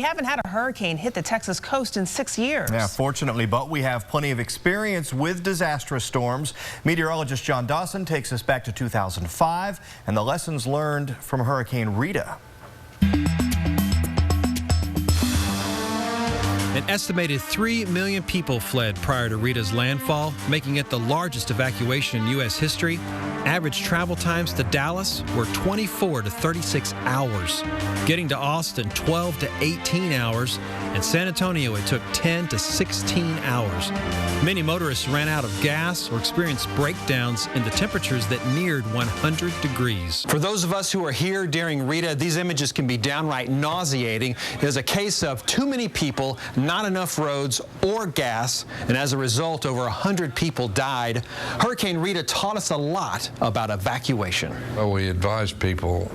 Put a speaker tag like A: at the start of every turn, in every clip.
A: We haven't had a hurricane hit the Texas coast in 6 years.
B: Yeah, fortunately, but we have plenty of experience with disastrous storms. Meteorologist John Dawson takes us back to 2005 and the lessons learned from Hurricane Rita.
C: An estimated 3 million people fled prior to Rita's landfall, making it the largest evacuation in U.S. history. Average travel times to Dallas were 24 to 36 hours. Getting to Austin, 12 to 18 hours. And San Antonio, it took 10 to 16 hours. Many motorists ran out of gas or experienced breakdowns in the temperatures that neared 100 degrees.
D: For those of us who are here during Rita, these images can be downright nauseating. There's a case of too many people, not enough roads or gas, and as a result, over 100 people died. Hurricane Rita taught us a lot about evacuation.
E: Well, we advised people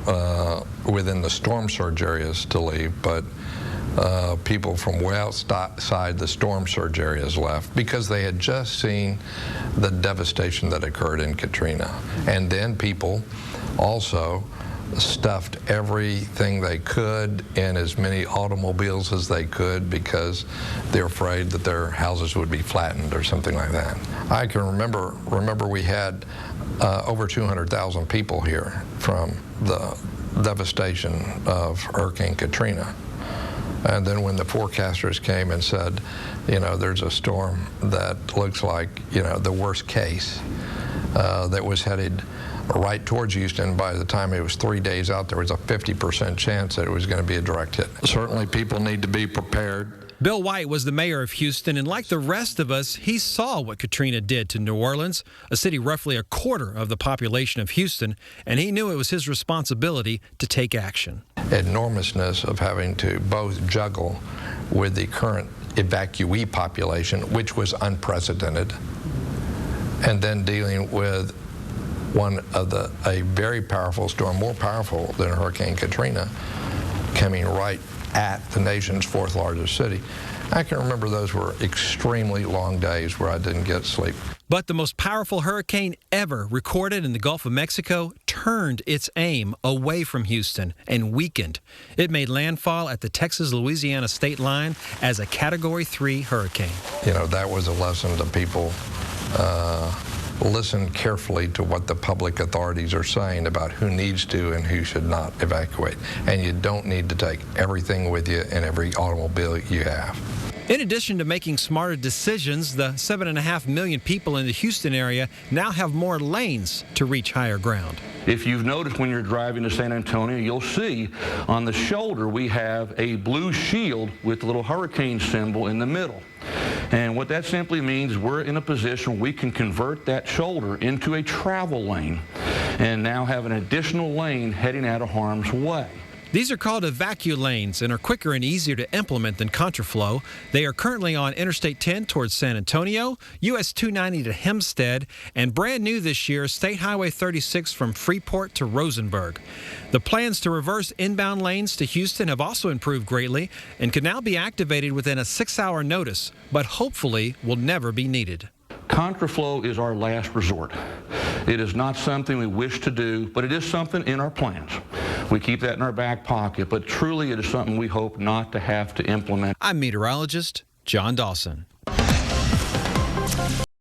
E: within the storm surge areas to leave, but people from way outside the storm surge areas left because they had just seen the devastation that occurred in Katrina. And then people also stuffed everything they could in as many automobiles as they could because they're afraid that their houses would be flattened or something like that. I can remember we had over 200,000 people here from the devastation of Hurricane Katrina. And then when the forecasters came and said, you know, there's a storm that looks like, you know, the worst case that was headed right towards Houston, by the time it was 3 days out, there was a 50% chance that it was going to be a direct hit. Certainly people need to be prepared.
C: Bill White was the mayor of Houston, and like the rest of us, he saw what Katrina did to New Orleans, a city roughly a quarter of the population of Houston, and he knew it was his responsibility to take action.
E: Enormousness of having to both juggle with the current evacuee population, which was unprecedented, and then dealing with a very powerful storm, more powerful than Hurricane Katrina, coming right at the nation's fourth largest city. I can remember those were extremely long days where I didn't get sleep.
C: But the most powerful hurricane ever recorded in the Gulf of Mexico turned its aim away from Houston and weakened. It made landfall at the Texas-Louisiana state line as a Category 3 hurricane.
E: You know, that was a lesson to people. Listen carefully to what the public authorities are saying about who needs to and who should not evacuate. And you don't need to take everything with you in every automobile you have.
C: In addition to making smarter decisions, the 7.5 million people in the Houston area now have more lanes to reach higher ground.
F: If you've noticed when you're driving to San Antonio, you'll see on the shoulder we have a blue shield with the little hurricane symbol in the middle. And what that simply means, we're in a position where we can convert that shoulder into a travel lane and now have an additional lane heading out of harm's way.
C: These are called evacu lanes and are quicker and easier to implement than contraflow. They are currently on Interstate 10 towards San Antonio, US 290 to Hempstead, and brand new this year, State Highway 36 from Freeport to Rosenberg. The plans to reverse inbound lanes to Houston have also improved greatly and can now be activated within a 6-hour notice, but hopefully will never be needed.
F: Contraflow is our last resort. It is not something we wish to do, but it is something in our plans. We keep that in our back pocket, but truly it is something we hope not to have to implement.
C: I'm meteorologist John Dawson.